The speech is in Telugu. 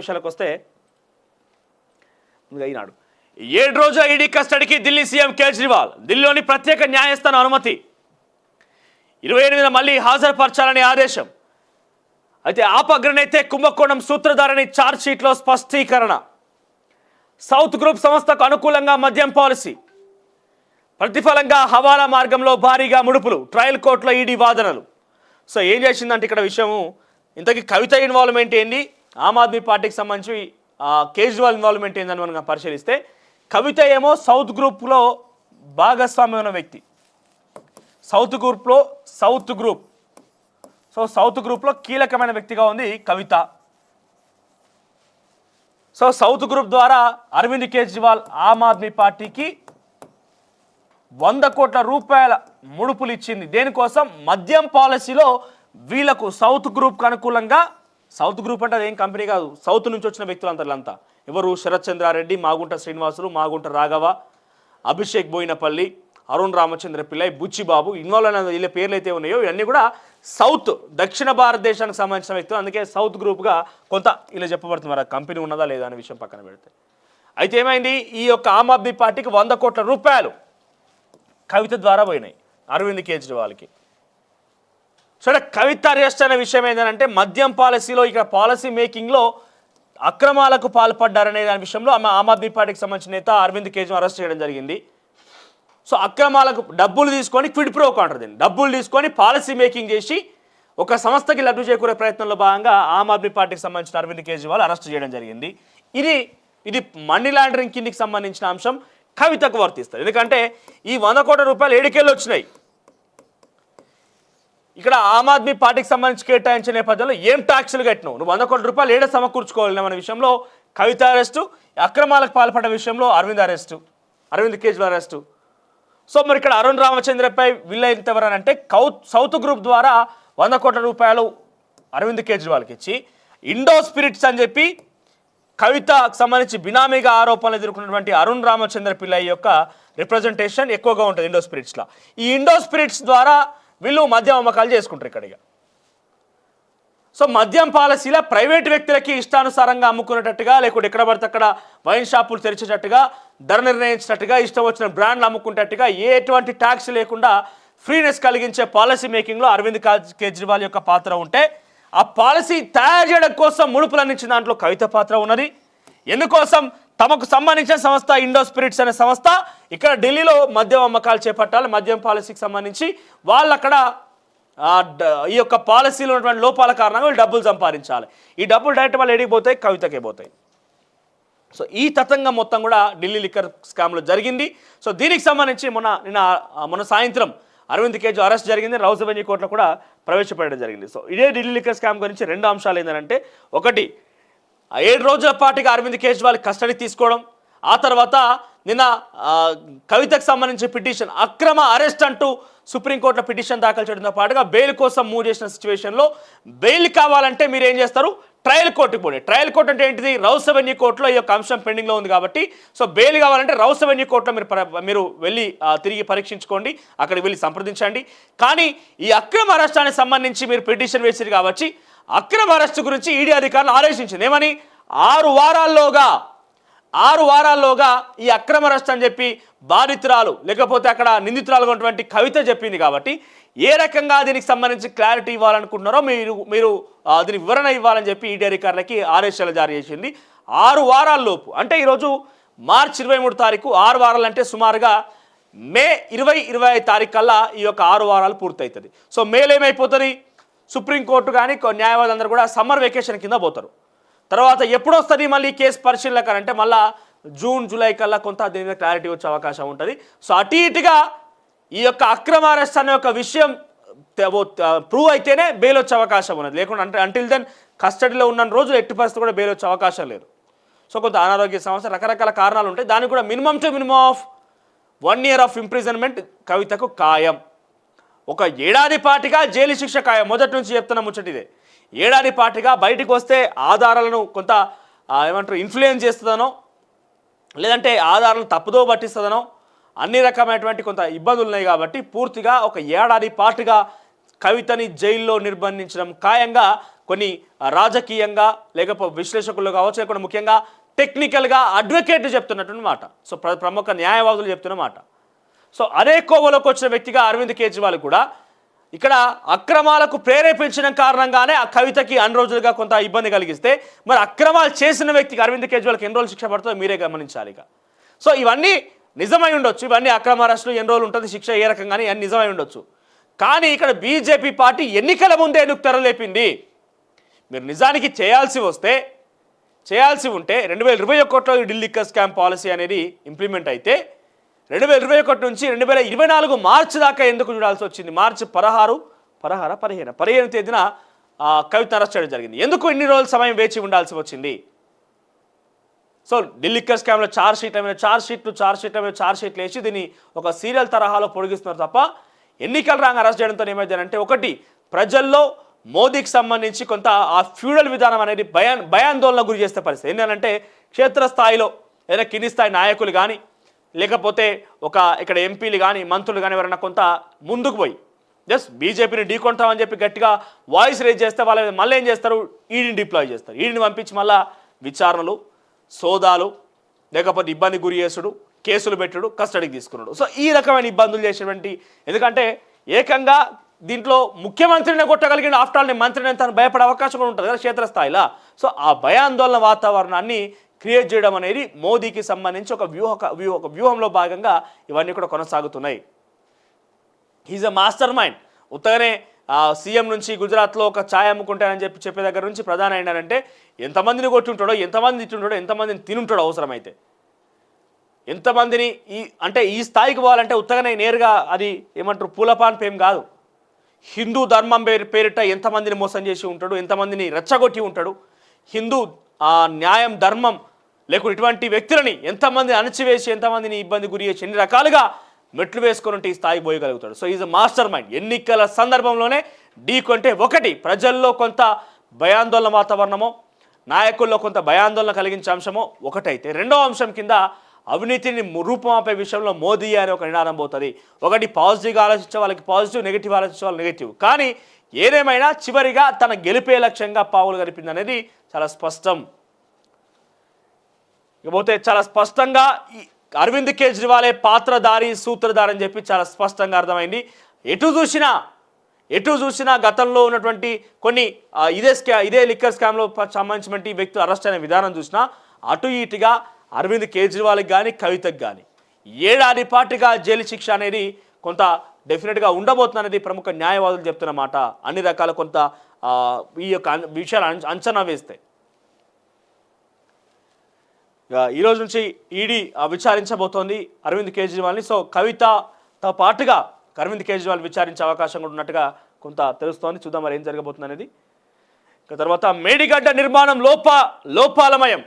విషయాలకు వస్తే ఈనాడు 7 రోజుల ఈడీ కస్టడీకి ఢిల్లీ సీఎం కేజ్రీవాల్. ఢిల్లీలోని ప్రత్యేక న్యాయస్థానం అనుమతి. 28న మళ్ళీ హాజరుపరచాలని ఆదేశం. అయితే ఆప్ అగ్రనేతే కుంభకోణం సూత్రధారని ఛార్జ్ షీట్లో స్పష్టీకరణ. సౌత్ గ్రూప్ సంస్థకు అనుకూలంగా మద్యం పాలసీ. ప్రతిఫలంగా హవాలా మార్గంలో భారీగా ముడుపులు. ట్రయల్ కోర్టులో ఈడీ వాదనలు. సో ఏం చేసిందంటే ఇక్కడ విషయము, ఇంతకీ కవిత ఇన్వాల్వ్మెంట్ ఏంది, ఆమ్ ఆద్మీ పార్టీకి సంబంధించి కేజ్రీవాల్ ఇన్వాల్వ్మెంట్ ఏందని మనం పరిశీలిస్తే, కవిత ఏమో సౌత్ గ్రూప్లో భాగస్వామ్యమైన వ్యక్తి. సౌత్ గ్రూప్లో కీలకమైన వ్యక్తిగా ఉంది కవిత. సో సౌత్ గ్రూప్ ద్వారా అరవింద్ కేజ్రీవాల్ ఆమ్ ఆద్మీ పార్టీకి 100 కోట్ల రూపాయల ముడుపులు ఇచ్చింది. దేనికోసం? మద్యం పాలసీలో వీళ్ళకు సౌత్ గ్రూప్కి అనుకూలంగా. సౌత్ గ్రూప్ అంటే అదేం కంపెనీ కాదు, సౌత్ నుంచి వచ్చిన వ్యక్తులు అంతా ఎవరు? శరత్ చంద్రారెడ్డి, మాగుంట శ్రీనివాసులు, మాగుంట రాఘవ, అభిషేక్ బోయినపల్లి, అరుణ్ రామచంద్ర పిల్లై, బుచ్చిబాబు ఇన్వాల్వ్ అయిన వీళ్ళ పేర్లు అయితే ఉన్నాయో ఇవన్నీ కూడా సౌత్ దక్షిణ భారతదేశానికి సంబంధించిన వ్యక్తులు. అందుకే సౌత్ గ్రూప్గా కొంత ఇలా చెప్పబడుతుంది. మరి కంపెనీ ఉన్నదా లేదా అనే విషయం పక్కన పెడితే, అయితే ఏమైంది, ఈ యొక్క ఆమ్ ఆద్మీ పార్టీకి 100 కోట్ల రూపాయలు కవిత ద్వారా పోయినాయి అరవింద్ కేజ్రీవాల్కి. సో కవిత అరెస్ట్ అనే విషయం ఏంటంటే, మద్యం పాలసీలో ఇక్కడ పాలసీ మేకింగ్లో అక్రమాలకు పాల్పడ్డారనే దాని విషయంలో ఆమ్ ఆద్మీ పార్టీకి సంబంధించిన నేత అరవింద్ కేజ్రీవాల్ అరెస్ట్ చేయడం జరిగింది. సో అక్రమాలకు డబ్బులు తీసుకొని క్విడ్ ప్రో కాంటారు, దీన్ని డబ్బులు తీసుకొని పాలసీ మేకింగ్ చేసి ఒక సంస్థకి లబ్ధి చేకూరే ప్రయత్నంలో భాగంగా ఆమ్ ఆద్మీ పార్టీకి సంబంధించిన అరవింద్ కేజ్రీవాల్ అరెస్ట్ చేయడం జరిగింది. ఇది మనీ లాండరింగ్ కిందికి సంబంధించిన అంశం కవితకు వర్తిస్తుంది. ఎందుకంటే ఈ 100 కోట్ల రూపాయలు ఏడికెళ్ళి వచ్చినాయి. ఇక్కడ ఆమ్ ఆద్మీ పార్టీకి సంబంధించి కేటాయించిన నేపథ్యంలో ఏం ట్యాక్సులు కట్టినావు, నువ్వు 100 కోట్ల రూపాయలు ఏడ సమకూర్చుకోవాలి అనే విషయంలో కవిత అరెస్టు, అక్రమాలకు పాల్పడ్డ విషయంలో అరవింద్ కేజ్రీవాల్ అరెస్టు. సో మరి ఇక్కడ అరుణ్ రామచంద్రపై వీళ్ళెవరనంటే సౌత్ గ్రూప్ ద్వారా 100 కోట్ల రూపాయలు అరవింద్ కేజ్రీవాల్కి ఇచ్చి ఇండో స్పిరిట్స్ అని చెప్పి కవితకు సంబంధించి బినామీగా ఆరోపణలు ఎదుర్కొన్నటువంటి అరుణ్ రామచంద్ర పిల్లై యొక్క రిప్రజెంటేషన్ ఎక్కువగా ఉంటుంది ఇండో స్పిరిట్స్లో. ఈ ఇండో స్పిరిట్స్ ద్వారా వీళ్ళు మద్యం అమ్మకాలు చేసుకుంటారు ఇక్కడిగా. సో మద్యం పాలసీలో ప్రైవేట్ వ్యక్తులకి ఇష్టానుసారంగా అమ్ముకునేటట్టుగా, లేకుంటే ఎక్కడ పడితే అక్కడ వైన్ షాపులు తెరిచేటట్టుగా, ధర నిర్ణయించినట్టుగా, ఇష్టం వచ్చిన బ్రాండ్లు అమ్ముకునేటట్టుగా, ఎటువంటి ట్యాక్స్ లేకుండా ఫ్రీనెస్ కలిగించే పాలసీ మేకింగ్లో అరవింద్ కేజ్రీవాల్ యొక్క పాత్ర ఉంటే, ఆ పాలసీ తయారు చేయడం కోసం ముడుపులు అందించిన దాంట్లో కవిత పాత్ర ఉన్నది. ఎందుకోసం? తమకు సంబంధించిన సంస్థ ఇండో స్పిరిట్స్ అనే సంస్థ ఇక్కడ ఢిల్లీలో మద్యం అమ్మకాలు చేపట్టాలి. మద్యం పాలసీకి సంబంధించి వాళ్ళు అక్కడ ఈ యొక్క పాలసీలో ఉన్నటువంటి లోపాల కారణంగా వీళ్ళు డబ్బులు సంపాదించాలి. ఈ డబ్బులు డైరెక్ట్ వాళ్ళు ఎడికి పోతాయి, కవితకే పోతాయి. సో ఈ తతంగం మొత్తం కూడా ఢిల్లీ లిక్కర్ స్కామ్లో జరిగింది. సో దీనికి సంబంధించి మొన్న సాయంత్రం అరవింద్ కేజ్రీవాల్ అరెస్ట్ జరిగింది. రౌజ్ అవెన్యూ కోర్టులో కూడా ప్రవేశపెట్టడం జరిగింది. సో ఇదే ఢిల్లీ లిక్కర్ స్కామ్ గురించి 2 అంశాలు ఏంటంటే, ఒకటి 7 రోజుల పాటుగా అరవింద్ కేజ్రీవాల్ కస్టడీ తీసుకోవడం, ఆ తర్వాత నిన్న కవితకు సంబంధించి పిటిషన్ అక్రమ అరెస్ట్ అంటూ సుప్రీంకోర్టులో పిటిషన్ దాఖలు చేయడంతో పాటుగా బెయిల్ కోసం మూవ్ చేసిన సిచ్యువేషన్లో బెయిల్ కావాలంటే మీరు ఏం చేస్తారు? ట్రయల్ కోర్టుకి పోండి. ట్రయల్ కోర్టు అంటే ఏంటిది? రౌజ్ అవెన్యూ కోర్టులో ఈ యొక్క అంశం పెండింగ్లో ఉంది కాబట్టి, సో బెయిల్ కావాలంటే రౌజ్ అవెన్యూ కోర్టులో మీరు వెళ్ళి తిరిగి పరీక్షించుకోండి, అక్కడికి వెళ్ళి సంప్రదించండి. కానీ ఈ అక్రమ అరెస్టానికి సంబంధించి మీరు పిటిషన్ వేసారు కాబట్టి అక్రమ అరెస్టు గురించి ఈడీ అధికారులు ఆదేశించింది. ఏమని? 6 వారాల్లోగా ఈ అక్రమ అరెస్ట్ అని చెప్పి బాధితురాలు లేకపోతే అక్కడ నిందితురాలుగా ఉన్నటువంటి కవిత చెప్పింది కాబట్టి, ఏ రకంగా దీనికి సంబంధించి క్లారిటీ ఇవ్వాలనుకుంటున్నారో మీరు దీని వివరణ ఇవ్వాలని చెప్పి ఈడీ అధికారులకి ఆదేశాలు జారీ చేసింది. 6 వారాల్లోపు అంటే ఈరోజు మార్చి 23 తారీఖు, 6 వారాలు అంటే సుమారుగా మే 20-25 తారీఖు కల్లా ఈ యొక్క 6 వారాలు పూర్తవుతుంది. సో మేలో ఏమైపోతుంది? సుప్రీంకోర్టు కానీ న్యాయవాదులందరూ కూడా సమ్మర్ వెకేషన్ కింద పోతారు. తర్వాత ఎప్పుడు వస్తుంది మళ్ళీ కేసు పరిశీలన అంటే మళ్ళీ జూన్ జూలై కల్లా కొంత దీని మీద క్లారిటీ వచ్చే అవకాశం ఉంటుంది. సో అటు ఇటుగా ఈ యొక్క అక్రమ అరెస్ట్ అనే ఒక విషయం ప్రూవ్ అయితేనే బెయిల్ వచ్చే అవకాశం ఉన్నది. లేకుండా అంటే అంటిల్ దెన్ కస్టడీలో ఉన్న రోజులు ఎట్టి పరిస్థితి కూడా బెయిల్ వచ్చే అవకాశం లేదు. సో కొంత అనారోగ్య సమస్య, రకరకాల కారణాలు ఉంటాయి. దానికి కూడా minimum of 1 year of imprisonment కవితకు ఖాయం. 1 ఏడాది పాటుగా జైలు శిక్ష ఖాయం. మొదటి నుంచి చెప్తున్న ముచ్చటిదే. 1 ఏడాది పాటుగా బయటకు వస్తే ఆధారాలను కొంత ఇన్ఫ్లుయెన్స్ చేస్తుందనో, లేదంటే ఆధారాలను తప్పుదో పట్టిస్తుందనో, అన్ని రకమైనటువంటి కొంత ఇబ్బందులు ఉన్నాయి కాబట్టి పూర్తిగా 1 ఏడాది పాటుగా కవితని జైల్లో నిర్బంధించడం ఖాయంగా కొన్ని రాజకీయంగా లేకపోతే విశ్లేషకులు కావచ్చు, లేకపోతే ముఖ్యంగా టెక్నికల్గా అడ్వకేట్ చెప్తున్నటువంటి మాట. సో ప్రముఖ న్యాయవాదులు చెప్తున్న మాట. సో అదే కోవలోకి వచ్చిన వ్యక్తిగా అరవింద్ కేజ్రీవాల్ కూడా ఇక్కడ అక్రమాలకు ప్రేరేపించిన కారణంగానే ఆ కవితకి అన్ని రోజులుగా కొంత ఇబ్బంది కలిగిస్తే, మరి అక్రమాలు చేసిన వ్యక్తికి అరవింద్ కేజ్రీవాల్కి ఎన్ని రోజులు శిక్ష పడుతుందో మీరే గమనించాలి. ఇక సో ఇవన్నీ నిజమై ఉండొచ్చు, ఇవన్నీ అక్రమ అరెస్టులు ఎన్ని రోజులు ఉంటుంది శిక్ష ఏ రకంగానే అన్ని నిజమై ఉండొచ్చు. కానీ ఇక్కడ బీజేపీ పార్టీ ఎన్నికల ముందే ఎందుకు తెరలేపింది? మీరు నిజానికి చేయాల్సి ఉంటే 2021లో ఢిల్లీ లిక్కర్ స్కామ్ పాలసీ అనేది ఇంప్లిమెంట్ అయితే 2021 నుంచి 2024 మార్చి దాకా ఎందుకు చూడాల్సి వచ్చింది? మార్చి 15 తేదీన కవిత అరెస్ట్ చేయడం జరిగింది. ఎందుకు ఇన్ని రోజుల సమయం వేచి ఉండాల్సి వచ్చింది? సో ఢిల్లీ లిక్కర్ స్కామ్లో ఛార్జ్ షీట్లు వేసి దీన్ని ఒక సీరియల్ తరహాలో పొడిగిస్తున్నారు తప్ప ఎన్నికల రాంగ్ అరెస్ట్ చేయడంతో ఏమైందంటే, ఒకటి ప్రజల్లో మోదీకి సంబంధించి కొంత ఆ ఫ్యూడల్ విధానం అనేది భయాందోళన గురి చేసే పరిస్థితి. ఏంటంటే క్షేత్రస్థాయిలో ఏదైనా కింది స్థాయి నాయకులు కానీ లేకపోతే ఇక్కడ ఎంపీలు కానీ మంత్రులు కానీ ఎవరైనా కొంత ముందుకు పోయి జస్ట్ బీజేపీని ఢీకొంటామని చెప్పి గట్టిగా వాయిస్ రేజ్ చేస్తే వాళ్ళు మళ్ళీ ఏం చేస్తారు? ఈడీని డిప్లాయ్ చేస్తారు. ఈడీని పంపించి మళ్ళీ విచారణలు, సోదాలు, లేకపోతే ఇబ్బంది గురి చేసుడు, కేసులు పెట్టుడు, కస్టడీకి తీసుకున్నాడు. సో ఈ రకమైన ఇబ్బందులు చేసేటువంటి, ఎందుకంటే ఏకంగా దీంట్లో ముఖ్యమంత్రిని కొట్టగలిగిన ఆఫ్టర్ ఆల్ మంత్రిని తను భయపడే అవకాశం కూడా ఉంటుంది కదా క్షేత్రస్థాయిలో. సో ఆ భయాందోళన వాతావరణాన్ని క్రియేట్ చేయడం అనేది మోదీకి సంబంధించి ఒక వ్యూహంలో భాగంగా ఇవన్నీ కూడా కొనసాగుతున్నాయి. He's a master mind. ఉత్తగానే సీఎం నుంచి గుజరాత్లో ఒక ఛాయ్ అమ్ముకుంటానని చెప్పే దగ్గర నుంచి ప్రధాని అయినారంటే ఎంతమందిని కొట్టుంటాడో, ఎంతమంది తిట్టుంటాడో, ఎంతమందిని తినుంటాడో అవసరమైతే, ఎంతమందిని ఈ స్థాయికి పోవాలంటే ఉత్తగానే నేరుగా అది ఏమంటారు పూలపాన్ పేం కాదు. హిందూ ధర్మం పేరిట ఎంతమందిని మోసం చేసి ఉంటాడు, ఎంతమందిని రెచ్చగొట్టి ఉంటాడు, హిందూ న్యాయం ధర్మం లేకుంటే ఇటువంటి వ్యక్తులని ఎంతమందిని అణచివేసి ఎంతమందిని ఇబ్బంది గురి చేసి ఎన్ని రకాలుగా మెట్లు వేసుకొని ఉంటే ఈ స్థాయికి పోయగలుగుతాడు. So is a master mind. ఎన్నికల సందర్భంలోనే ఢీకొంటే ఒకటి ప్రజల్లో కొంత భయాందోళన వాతావరణమో, నాయకుల్లో కొంత భయాందోళన కలిగించే అంశమో ఒకటైతే, రెండో అంశం కింద అవినీతిని రూపమాపే విషయంలో మోదీ అనే ఒక నినాదం పోతుంది. ఒకటి పాజిటివ్గా ఆలోచించే వాళ్ళకి పాజిటివ్, నెగిటివ్ ఆలోచించే వాళ్ళు నెగిటివ్. కానీ ఏదేమైనా చివరిగా తన గెలిపే లక్ష్యంగా పావులు గడిపింది అనేది చాలా స్పష్టం. ఇకపోతే చాలా స్పష్టంగా అరవింద్ కేజ్రీవాలే పాత్రధారి, సూత్రధారి అని చెప్పి చాలా స్పష్టంగా అర్థమైంది. ఎటు చూసినా గతంలో ఉన్నటువంటి కొన్ని ఇదే లిక్కర్ స్కామ్లో సంబంధించినటువంటి వ్యక్తులు అరెస్ట్ అయిన విధానం చూసినా అటు ఇటుగా అరవింద్ కేజ్రీవాల్కి కానీ కవితకు కానీ ఏడాది పాటుగా జైలు శిక్ష అనేది కొంత డెఫినెట్గా ఉండబోతుంది అనేది ప్రముఖ న్యాయవాదులు చెప్తున్నమాట. అన్ని రకాల కొంత ఈ యొక్క విషయాలు అంచనా వేస్తే ఈరోజు నుంచి ఈడీ విచారించబోతోంది అరవింద్ కేజ్రీవాల్ని. సో కవితతో పాటుగా అరవింద్ కేజ్రీవాల్ విచారించే అవకాశం కూడా ఉన్నట్టుగా కొంత తెలుస్తోంది. చూద్దాం మరి ఏం జరగబోతుంది అనేది. తర్వాత మేడిగడ్డ నిర్మాణం లోపాలమయం.